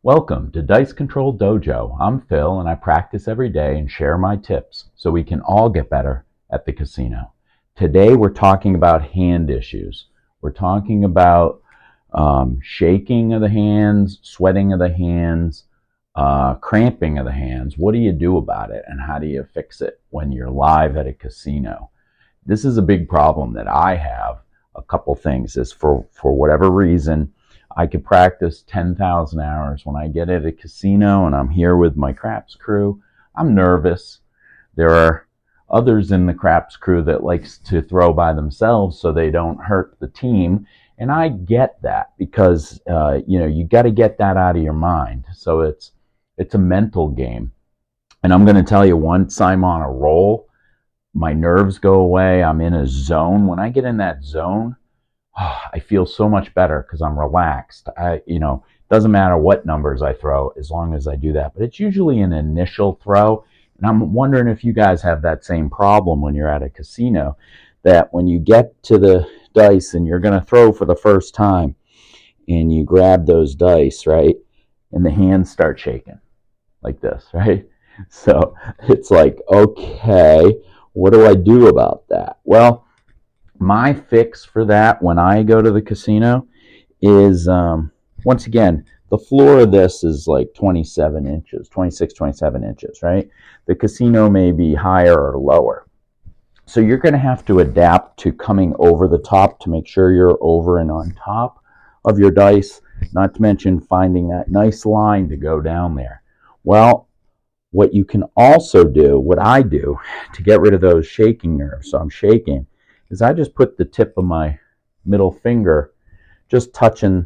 Welcome to Dice Control Dojo. I'm Phil and I practice every day and share my tips so we can all get better at the casino. Today we're talking about hand issues. We're talking about shaking of the hands, sweating of the hands, cramping of the hands. What do you do about it and how do you fix it when you're live at a casino? This is a big problem that I have. A couple things is for whatever reason, I could practice 10,000 hours. When I get at a casino and I'm here with my craps crew, I'm nervous. There are others in the craps crew that likes to throw by themselves so they don't hurt the team. And I get that because, you got to get that out of your mind. So it's a mental game. And I'm going to tell you, once I'm on a roll, my nerves go away. I'm in a zone. When I get in that zone, I feel so much better because I'm relaxed. Doesn't matter what numbers I throw as long as I do that. But it's usually an initial throw. And I'm wondering if you guys have that same problem when you're at a casino, that when you get to the dice and you're going to throw for the first time and you grab those dice, right? And the hands start shaking like this, right? So it's like, okay, what do I do about that? Well, my fix for that when I go to the casino is, once again, the floor of this is like 27 inches, 26, 27 inches, right? The casino may be higher or lower. So you're going to have to adapt to coming over the top to make sure you're over and on top of your dice, not to mention finding that nice line to go down there. Well, what you can also do, what I do to get rid of those shaking nerves, so I'm shaking, is I just put the tip of my middle finger just touching,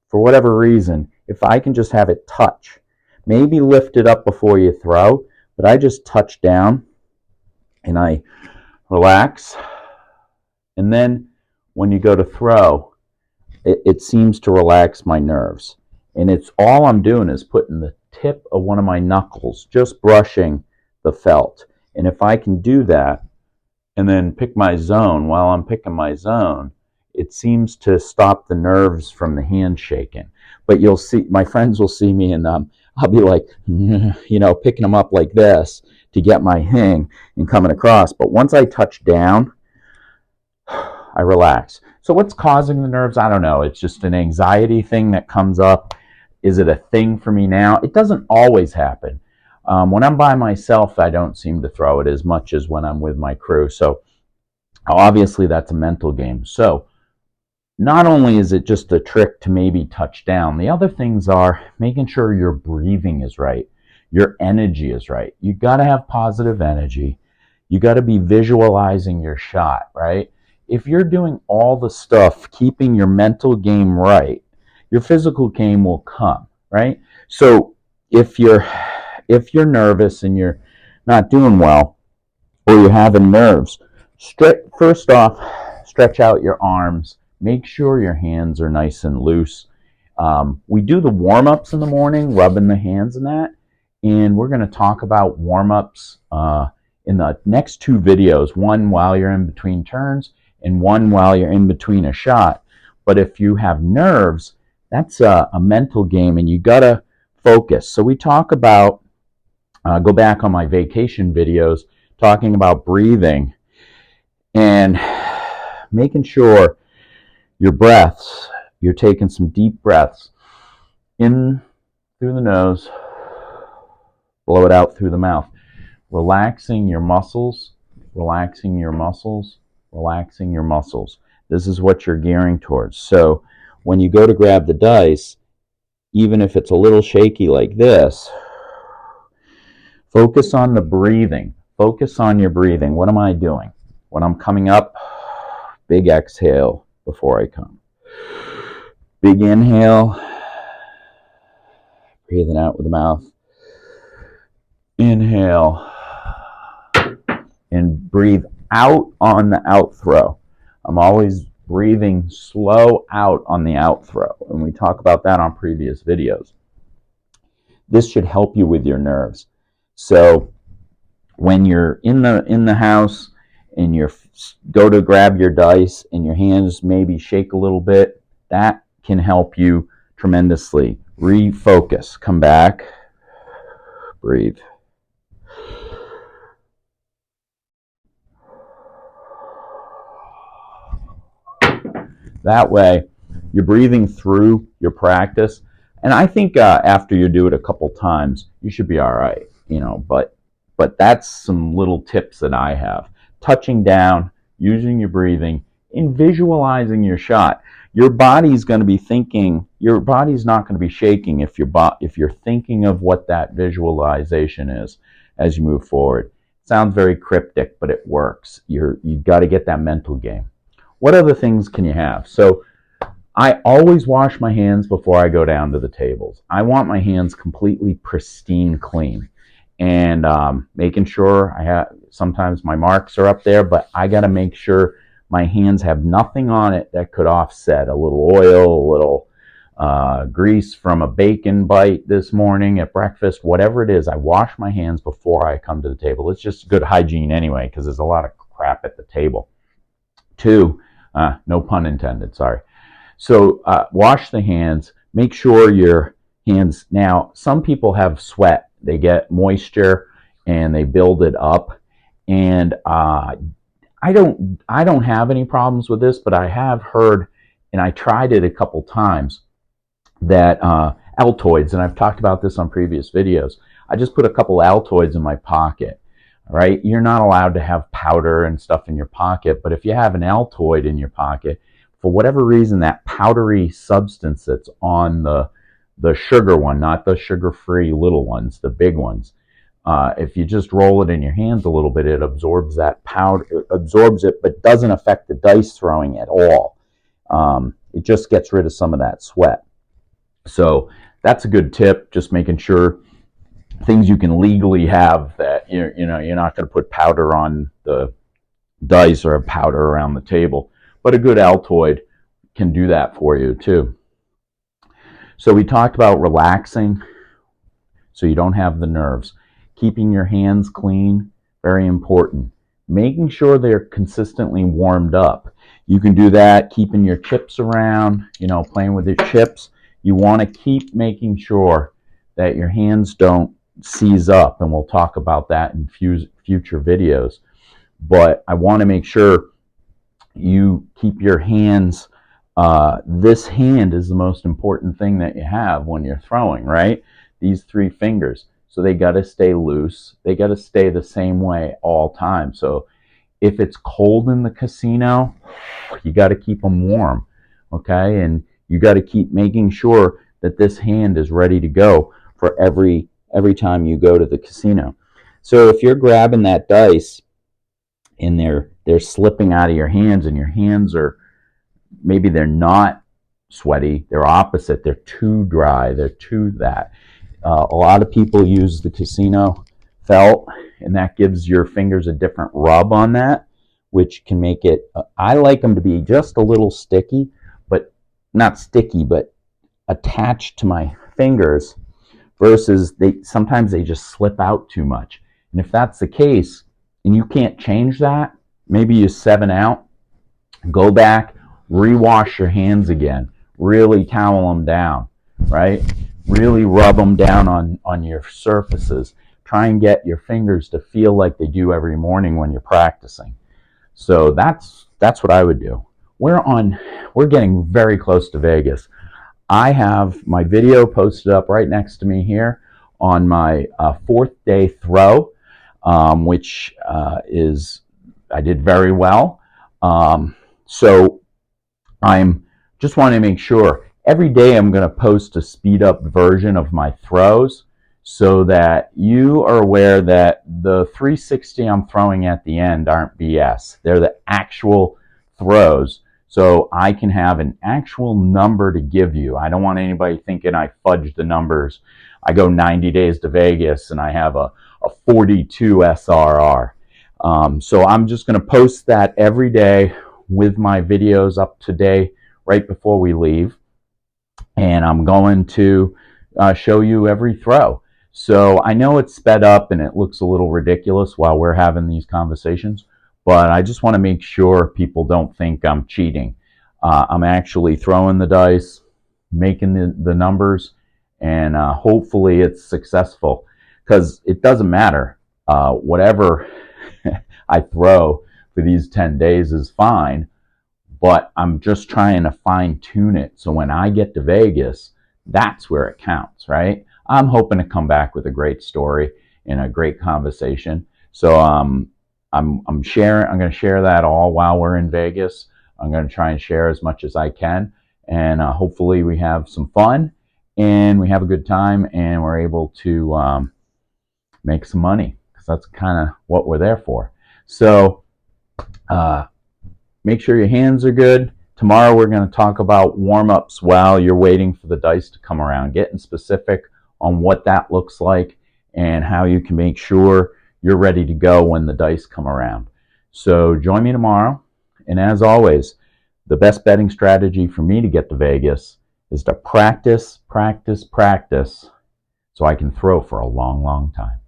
for whatever reason, if I can just have it touch, maybe lift it up before you throw, but I just touch down and I relax. And then when you go to throw, it seems to relax my nerves. And it's all I'm doing is putting the tip of one of my knuckles, just brushing the felt. And if I can do that and then pick my zone, while I'm picking my zone, it seems to stop the nerves from the hand shaking. But you'll see, my friends will see me and I'll be like, picking them up like this to get my hang and coming across. But once I touch down, I relax. So what's causing the nerves? I don't know. It's just an anxiety thing that comes up. Is it a thing for me now? It doesn't always happen. When I'm by myself, I don't seem to throw it as much as when I'm with my crew. So obviously that's a mental game. So not only is it just a trick to maybe touch down, the other things are making sure your breathing is right, your energy is right. You got to have positive energy. You got to be visualizing your shot, right? If you're doing all the stuff, keeping your mental game right, your physical game will come, right? So if you're nervous and you're not doing well, or you're having nerves, first off, stretch out your arms. Make sure your hands are nice and loose. We do the warm-ups in the morning, rubbing the hands and that, and we're going to talk about warm-ups in the next two videos, one while you're in between turns and one while you're in between a shot. But if you have nerves, that's a mental game, and you got to focus. So we talk about, go back on my vacation videos, talking about breathing and making sure your breaths, you're taking some deep breaths in through the nose, blow it out through the mouth, relaxing your muscles, relaxing your muscles, relaxing your muscles. This is what you're gearing towards. So when you go to grab the dice, even if it's a little shaky like this, focus on the breathing. Focus on your breathing. What am I doing? When I'm coming up, big exhale before I come. Big inhale, breathing out with the mouth. Inhale, and breathe out on the out throw. I'm always breathing slow out on the out throw, and we talk about that on previous videos. This should help you with your nerves. So when you're in the house and you go to grab your dice and your hands maybe shake a little bit, that can help you tremendously refocus, come back, breathe. That way, you're breathing through your practice, and I think after you do it a couple times, you should be all right. But that's some little tips that I have. Touching down, using your breathing, in visualizing your shot. Your body's going to be thinking. Your body's not going to be shaking if you're thinking of what that visualization is as you move forward. It sounds very cryptic, but it works. You've got to get that mental game. What other things can you have? So I always wash my hands before I go down to the tables. I want my hands completely pristine clean. And making sure sometimes my marks are up there, but I got to make sure my hands have nothing on it that could offset a little oil, a little grease from a bacon bite this morning at breakfast, whatever it is. I wash my hands before I come to the table. It's just good hygiene anyway, because there's a lot of crap at the table. 2, no pun intended, sorry. So wash the hands. Make sure your hands, now some people have sweat. They get moisture and they build it up. And I don't have any problems with this, but I have heard, and I tried it a couple times, that Altoids, and I've talked about this on previous videos, I just put a couple Altoids in my pocket. Right? You're not allowed to have powder and stuff in your pocket, but if you have an Altoid in your pocket, for whatever reason, that powdery substance that's on the sugar one, not the sugar-free little ones, the big ones, if you just roll it in your hands a little bit, it absorbs that powder, absorbs it, but doesn't affect the dice throwing at all. It just gets rid of some of that sweat. So that's a good tip, just making sure things you can legally have, that you're not going to put powder on the dice or powder around the table, but a good Altoid can do that for you too. So we talked about relaxing so you don't have the nerves. Keeping your hands clean, very important. Making sure they're consistently warmed up. You can do that keeping your chips around, playing with your chips. You want to keep making sure that your hands don't seize up, and we'll talk about that in future videos. But I want to make sure you keep your hands, this hand is the most important thing that you have when you're throwing, right? These 3 fingers. So they got to stay loose. They got to stay the same way all time. So if it's cold in the casino, you got to keep them warm, okay? And you got to keep making sure that this hand is ready to go for every time you go to the casino. So if you're grabbing that dice and they're slipping out of your hands, and your hands are, maybe they're not sweaty, they're opposite, they're too dry, they're too that. A lot of people use the casino felt, and that gives your fingers a different rub on that, which can make it, I like them to be just a little sticky, but not sticky, but attached to my fingers, versus sometimes they just slip out too much. And if that's the case, and you can't change that, maybe you 7 out, go back, rewash your hands again, really towel them down, right? Really rub them down on your surfaces. Try and get your fingers to feel like they do every morning when you're practicing. So that's what I would do. We're getting very close to Vegas. I have my video posted up right next to me here on my 4th day throw, which I did very well. So I'm just want to make sure every day I'm going to post a speed up version of my throws, so that you are aware that the 360 I'm throwing at the end aren't BS. They're the actual throws. So I can have an actual number to give you. I don't want anybody thinking I fudged the numbers. I go 90 days to Vegas and I have a 42 SRR. So I'm just going to post that every day with my videos up to date right before we leave. And I'm going to show you every throw. So I know it's sped up and it looks a little ridiculous while we're having these conversations, but I just want to make sure people don't think I'm cheating. I'm actually throwing the dice, making the numbers, and hopefully it's successful, because it doesn't matter. Whatever I throw for these 10 days is fine, but I'm just trying to fine tune it so when I get to Vegas, that's where it counts, right? I'm hoping to come back with a great story and a great conversation. So I'm sharing. I'm going to share that all while we're in Vegas. I'm going to try and share as much as I can, and hopefully we have some fun and we have a good time and we're able to make some money, because that's kind of what we're there for. So make sure your hands are good. Tomorrow we're going to talk about warm-ups while you're waiting for the dice to come around, getting specific on what that looks like and how you can make sure you're ready to go when the dice come around. So join me tomorrow. And as always, the best betting strategy for me to get to Vegas is to practice, practice, practice, so I can throw for a long, long time.